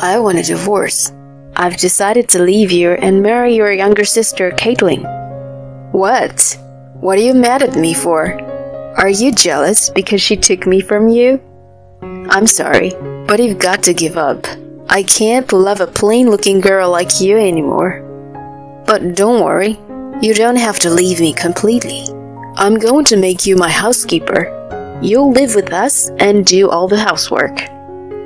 I want a divorce. I've decided to leave you and marry your younger sister, Caitlin. What? What are you mad at me for? Are you jealous because she took me from you? I'm sorry, but you've got to give up. I can't love a plain-looking girl like you anymore. But don't worry, you don't have to leave me completely. I'm going to make you my housekeeper. You'll live with us and do all the housework.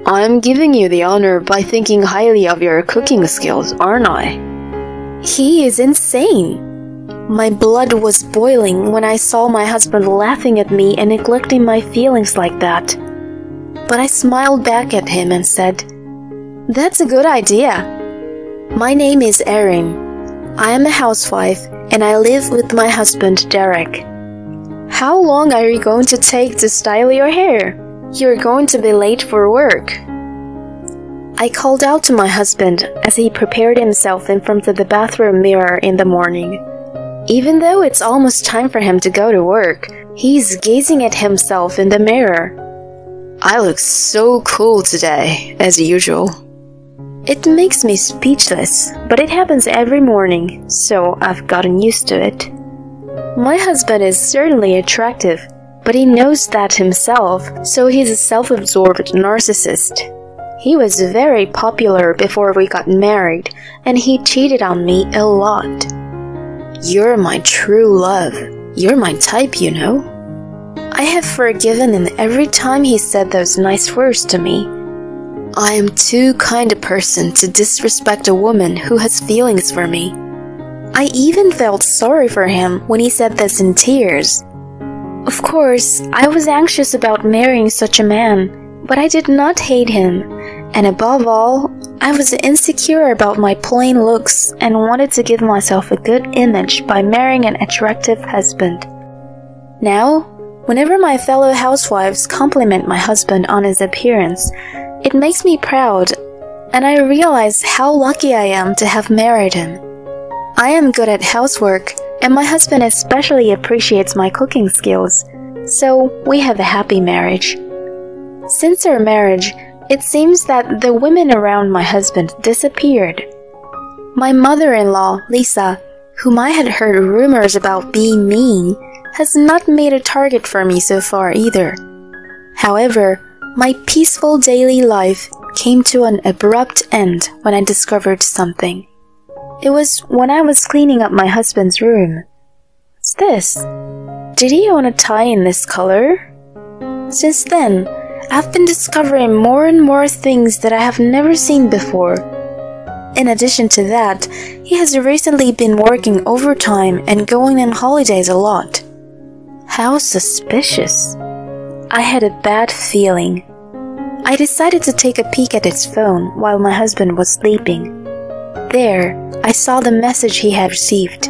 I'm giving you the honor by thinking highly of your cooking skills, aren't I? He is insane. My blood was boiling when I saw my husband laughing at me and neglecting my feelings like that. But I smiled back at him and said, "That's a good idea. My name is Erin. I am a housewife and I live with my husband Derek. How long are you going to take to style your hair? You're going to be late for work." I called out to my husband as he prepared himself in front of the bathroom mirror in the morning. Even though it's almost time for him to go to work, he's gazing at himself in the mirror. I look so cool today, as usual. It makes me speechless, but it happens every morning, so I've gotten used to it. My husband is certainly attractive, but he knows that himself, so he's a self-absorbed narcissist. He was very popular before we got married, and he cheated on me a lot. You're my true love. You're my type, you know. I have forgiven him every time he said those nice words to me. I am too kind a person to disrespect a woman who has feelings for me. I even felt sorry for him when he said this in tears. Of course, I was anxious about marrying such a man, but I did not hate him, and above all, I was insecure about my plain looks and wanted to give myself a good image by marrying an attractive husband. Now, whenever my fellow housewives compliment my husband on his appearance, it makes me proud, and I realize how lucky I am to have married him. I am good at housework, and my husband especially appreciates my cooking skills, so we have a happy marriage. Since our marriage, it seems that the women around my husband disappeared. My mother-in-law, Lisa, whom I had heard rumors about being mean, has not made a target for me so far either. However, my peaceful daily life came to an abrupt end when I discovered something. It was when I was cleaning up my husband's room. What's this? Did he own a tie in this color? Since then, I've been discovering more and more things that I have never seen before. In addition to that, he has recently been working overtime and going on holidays a lot. How suspicious. I had a bad feeling. I decided to take a peek at his phone while my husband was sleeping. There, I saw the message he had received.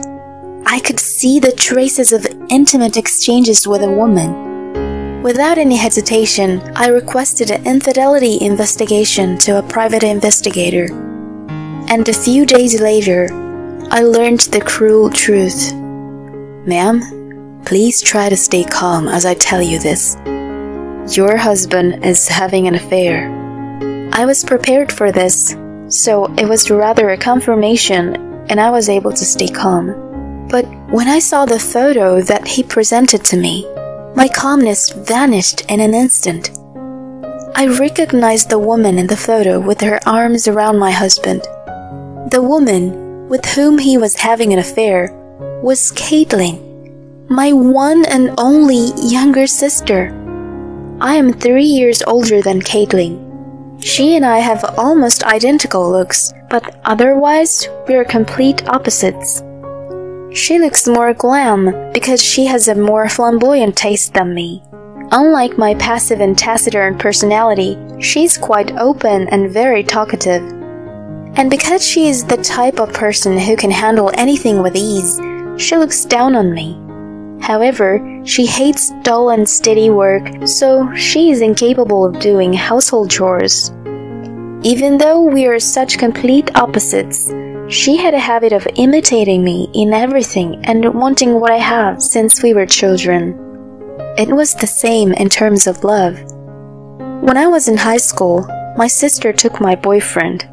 I could see the traces of intimate exchanges with a woman. Without any hesitation, I requested an infidelity investigation to a private investigator. And a few days later, I learned the cruel truth. Ma'am, please try to stay calm as I tell you this. Your husband is having an affair. I was prepared for this, so it was rather a confirmation, and I was able to stay calm. But when I saw the photo that he presented to me, my calmness vanished in an instant. I recognized the woman in the photo with her arms around my husband. The woman with whom he was having an affair was Caitlin, my one and only younger sister. I am 3 years older than Caitlin. She and I have almost identical looks, but otherwise we're complete opposites. She looks more glam because she has a more flamboyant taste than me. Unlike my passive and taciturn personality, she's quite open and very talkative. And because she is the type of person who can handle anything with ease, she looks down on me. However, she hates dull and steady work, so she is incapable of doing household chores. Even though we are such complete opposites, she had a habit of imitating me in everything and wanting what I have since we were children. It was the same in terms of love. When I was in high school, my sister took my boyfriend.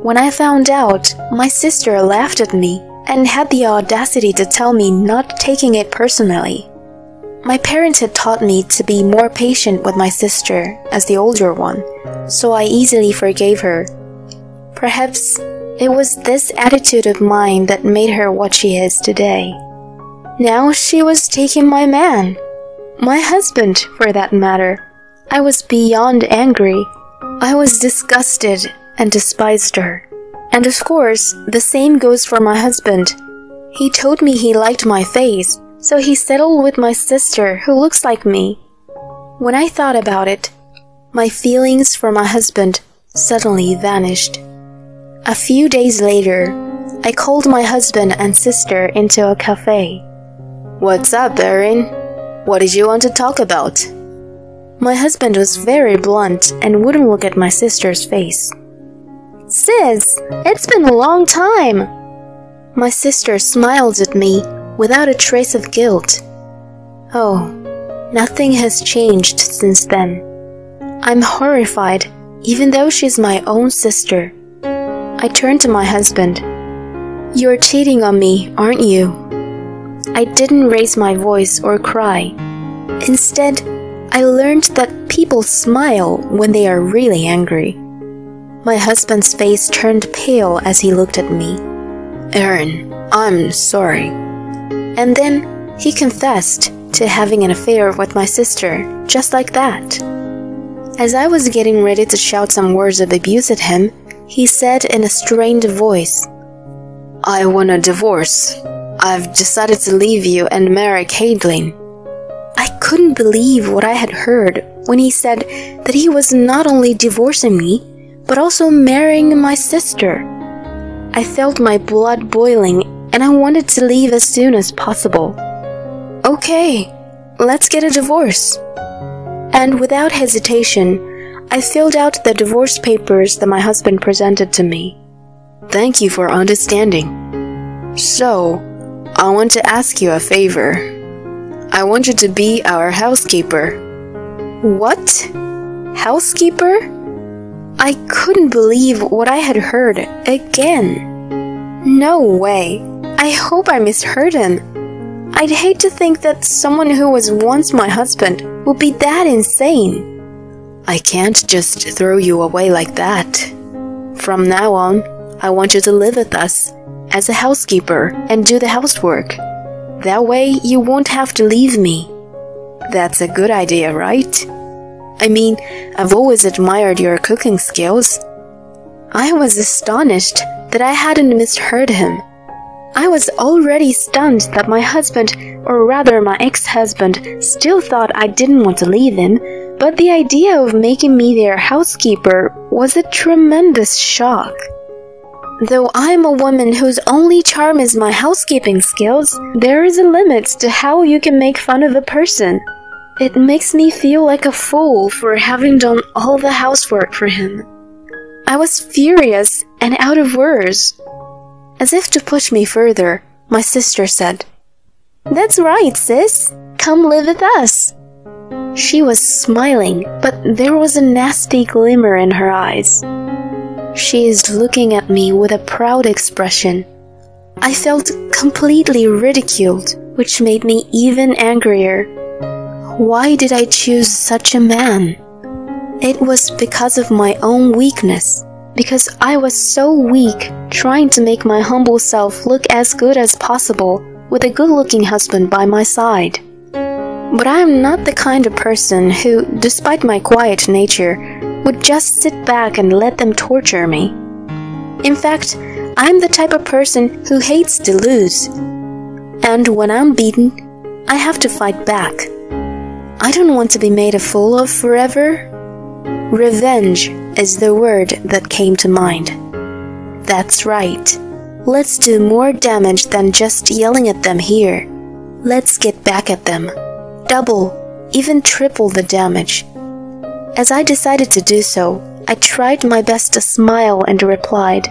When I found out, my sister laughed at me and had the audacity to tell me not taking it personally. My parents had taught me to be more patient with my sister as the older one, so I easily forgave her. Perhaps it was this attitude of mine that made her what she is today. Now she was taking my man. My husband, for that matter. I was beyond angry. I was disgusted and despised her. And of course, the same goes for my husband. He told me he liked my face, so he settled with my sister who looks like me. When I thought about it, my feelings for my husband suddenly vanished. A few days later, I called my husband and sister into a cafe. "What's up, Erin? What did you want to talk about?" My husband was very blunt and wouldn't look at my sister's face. "Sis, it's been a long time." My sister smiled at me without a trace of guilt. Oh, nothing has changed since then. I'm horrified, even though she's my own sister. I turned to my husband. "You're cheating on me, aren't you?" I didn't raise my voice or cry. Instead, I learned that people smile when they are really angry. My husband's face turned pale as he looked at me. "Erin, I'm sorry." And then he confessed to having an affair with my sister, just like that. As I was getting ready to shout some words of abuse at him, he said in a strained voice, "I want a divorce. I've decided to leave you and marry Caitlin." I couldn't believe what I had heard when he said that he was not only divorcing me, but also marrying my sister. I felt my blood boiling and I wanted to leave as soon as possible. "Okay, let's get a divorce." And without hesitation, I filled out the divorce papers that my husband presented to me. "Thank you for understanding. So, I want to ask you a favor. I want you to be our housekeeper." "What? Housekeeper?" I couldn't believe what I had heard again. No way. I hope I misheard him. I'd hate to think that someone who was once my husband would be that insane. "I can't just throw you away like that. From now on, I want you to live with us as a housekeeper and do the housework. That way you won't have to leave me." "That's a good idea, right? I mean, I've always admired your cooking skills." I was astonished that I hadn't misheard him. I was already stunned that my husband, or rather my ex-husband, still thought I didn't want to leave him, but the idea of making me their housekeeper was a tremendous shock. Though I'm a woman whose only charm is my housekeeping skills, there is a limit to how you can make fun of a person. It makes me feel like a fool for having done all the housework for him. I was furious and out of words. As if to push me further, my sister said, "That's right, sis. Come live with us." She was smiling, but there was a nasty glimmer in her eyes. She is looking at me with a proud expression. I felt completely ridiculed, which made me even angrier. Why did I choose such a man? It was because of my own weakness, because I was so weak trying to make my humble self look as good as possible with a good-looking husband by my side. But I am not the kind of person who, despite my quiet nature, would just sit back and let them torture me. In fact, I'm the type of person who hates to lose. And when I'm beaten, I have to fight back. I don't want to be made a fool of forever. Revenge is the word that came to mind. That's right. Let's do more damage than just yelling at them here. Let's get back at them. Double, even triple the damage. As I decided to do so, I tried my best to smile and replied,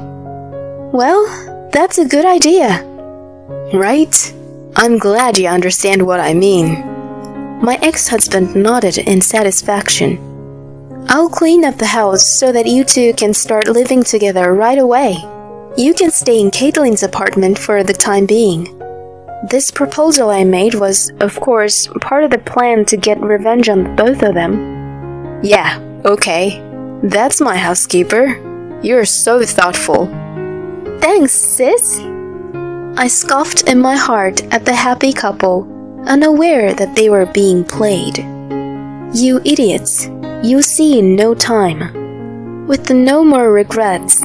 "Well, that's a good idea." "Right? I'm glad you understand what I mean." My ex-husband nodded in satisfaction. I'll clean up the house so that you two can start living together right away. You can stay in Caitlin's apartment for the time being. This proposal I made was, of course, part of the plan to get revenge on both of them. Yeah, okay. That's my housekeeper. You're so thoughtful. Thanks, sis. I scoffed in my heart at the happy couple, unaware that they were being played. You idiots, you'll see in no time. With no more regrets,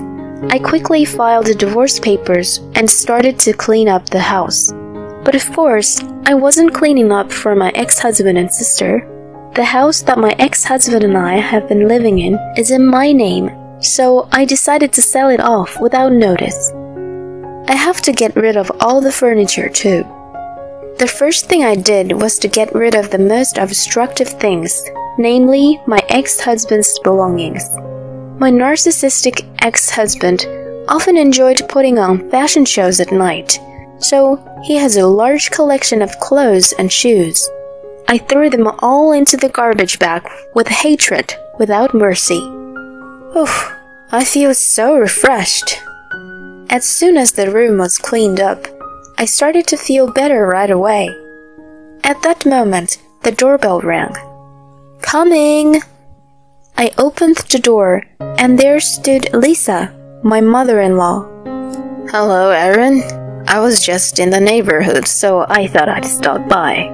I quickly filed the divorce papers and started to clean up the house. But of course, I wasn't cleaning up for my ex-husband and sister. The house that my ex-husband and I have been living in is in my name, so I decided to sell it off without notice. I have to get rid of all the furniture too. The first thing I did was to get rid of the most obstructive things, namely my ex-husband's belongings. My narcissistic ex-husband often enjoyed putting on fashion shows at night, so he has a large collection of clothes and shoes. I threw them all into the garbage bag with hatred without mercy. Oof, I feel so refreshed. As soon as the room was cleaned up, I started to feel better right away. At that moment, the doorbell rang. Coming! I opened the door, and there stood Lisa, my mother-in-law. Hello, Erin. I was just in the neighborhood, so I thought I'd stop by.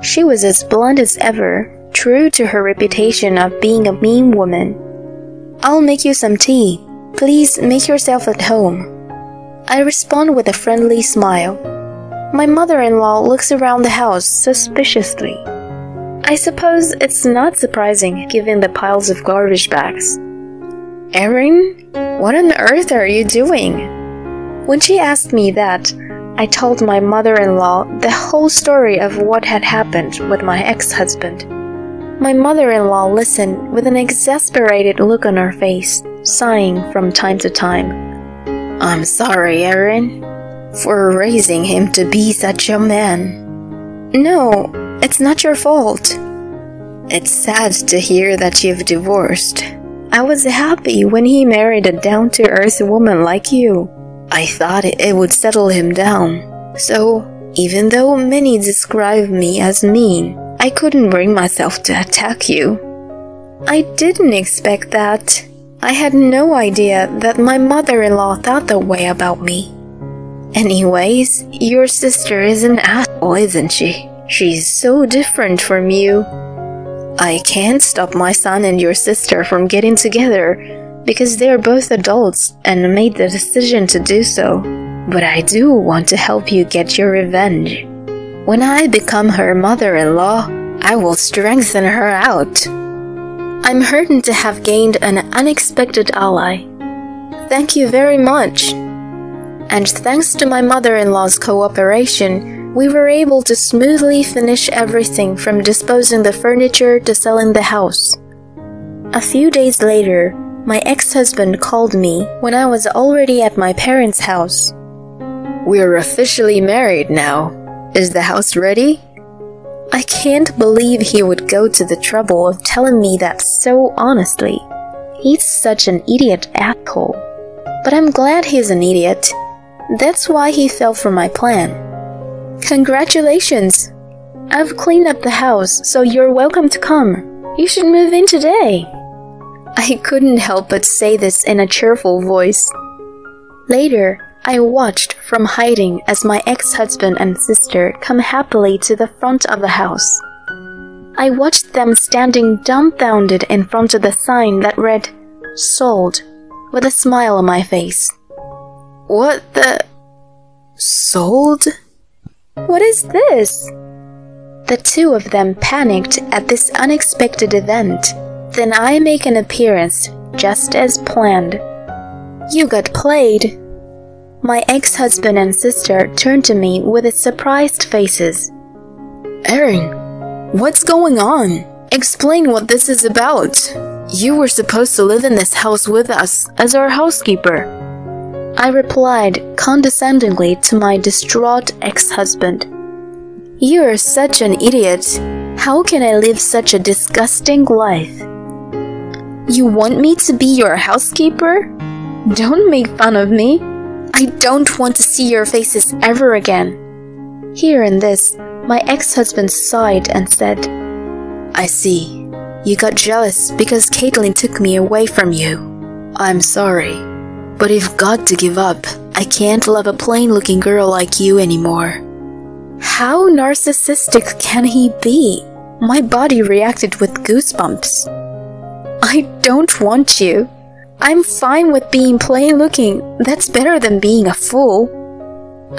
She was as blunt as ever, true to her reputation of being a mean woman. I'll make you some tea. Please make yourself at home. I respond with a friendly smile. My mother-in-law looks around the house suspiciously. I suppose it's not surprising given the piles of garbage bags. Erin, what on earth are you doing? When she asked me that, I told my mother-in-law the whole story of what had happened with my ex-husband. My mother-in-law listened with an exasperated look on her face, sighing from time to time. I'm sorry, Erin, for raising him to be such a man. No, it's not your fault. It's sad to hear that you've divorced. I was happy when he married a down-to-earth woman like you. I thought it would settle him down. So, even though many describe me as mean, I couldn't bring myself to attack you. I didn't expect that. I had no idea that my mother-in-law thought that way about me. Anyways, your sister is an asshole, isn't she? She's so different from you. I can't stop my son and your sister from getting together because they're both adults and made the decision to do so. But I do want to help you get your revenge. When I become her mother-in-law, I will strengthen her out. I'm heartened to have gained an unexpected ally. Thank you very much. And thanks to my mother-in-law's cooperation, we were able to smoothly finish everything from disposing the furniture to selling the house. A few days later, my ex-husband called me when I was already at my parents' house. We're officially married now. Is the house ready? I can't believe he would go to the trouble of telling me that so honestly. He's such an idiot asshole. But I'm glad he's an idiot. That's why he fell for my plan. Congratulations! I've cleaned up the house, so you're welcome to come. You should move in today. I couldn't help but say this in a cheerful voice. Later, I watched from hiding as my ex-husband and sister come happily to the front of the house. I watched them standing dumbfounded in front of the sign that read, "Sold," with a smile on my face. What the... Sold? What is this? The two of them panicked at this unexpected event. Then I make an appearance, just as planned. You got played. My ex-husband and sister turned to me with surprised faces. Erin, what's going on? Explain what this is about. You were supposed to live in this house with us as our housekeeper. I replied condescendingly to my distraught ex-husband. You are such an idiot. How can I live such a disgusting life? You want me to be your housekeeper? Don't make fun of me. I don't want to see your faces ever again. Hearing this, my ex-husband sighed and said, I see. You got jealous because Caitlin took me away from you. I'm sorry, but you've got to give up. I can't love a plain-looking girl like you anymore. How narcissistic can he be? My body reacted with goosebumps. I don't want you. I'm fine with being plain-looking. That's better than being a fool.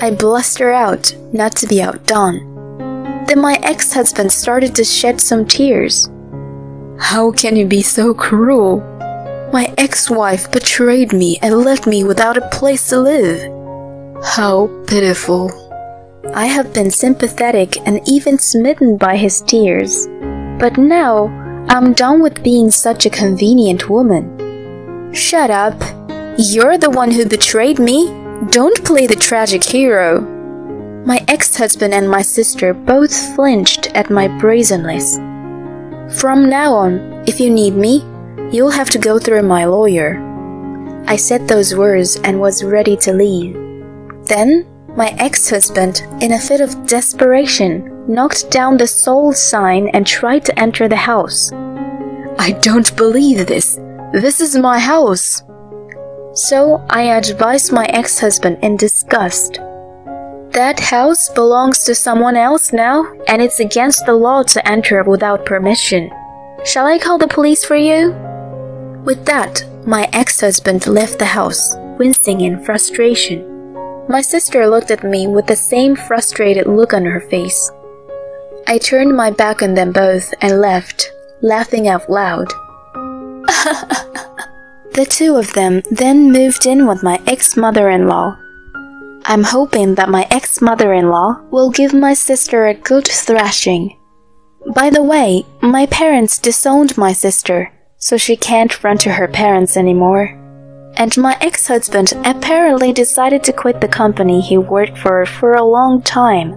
I blustered out, not to be outdone. Then my ex-husband started to shed some tears. How can you be so cruel? My ex-wife betrayed me and left me without a place to live. How pitiful. I have been sympathetic and even smitten by his tears. But now, I'm done with being such a convenient woman. Shut up. You're the one who betrayed me. Don't play the tragic hero. My ex-husband and my sister both flinched at my brazenness. From now on, if you need me, you'll have to go through my lawyer. I said those words and was ready to leave. Then, my ex-husband, in a fit of desperation, knocked down the sold sign and tried to enter the house. I don't believe this. This is my house. So I advised my ex-husband in disgust. That house belongs to someone else now, and it's against the law to enter without permission. Shall I call the police for you? With that, my ex-husband left the house, wincing in frustration. My sister looked at me with the same frustrated look on her face. I turned my back on them both and left, laughing out loud. The two of them then moved in with my ex-mother-in-law. I'm hoping that my ex-mother-in-law will give my sister a good thrashing. By the way, my parents disowned my sister, so she can't run to her parents anymore. And my ex-husband apparently decided to quit the company he worked for a long time.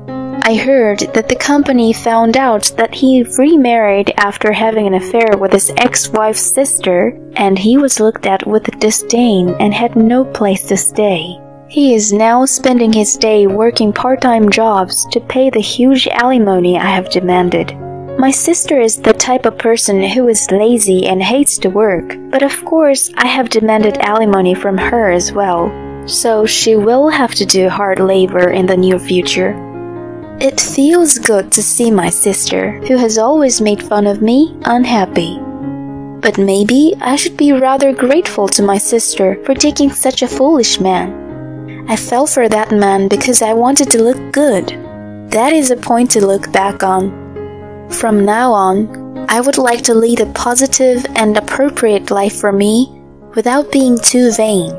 I heard that the company found out that he remarried after having an affair with his ex-wife's sister, and he was looked at with disdain and had no place to stay. He is now spending his day working part-time jobs to pay the huge alimony I have demanded. My sister is the type of person who is lazy and hates to work, but of course I have demanded alimony from her as well, so she will have to do hard labor in the near future. It feels good to see my sister, who has always made fun of me, unhappy. But maybe I should be rather grateful to my sister for taking such a foolish man. I fell for that man because I wanted to look good. That is a point to look back on. From now on, I would like to lead a positive and appropriate life for me without being too vain.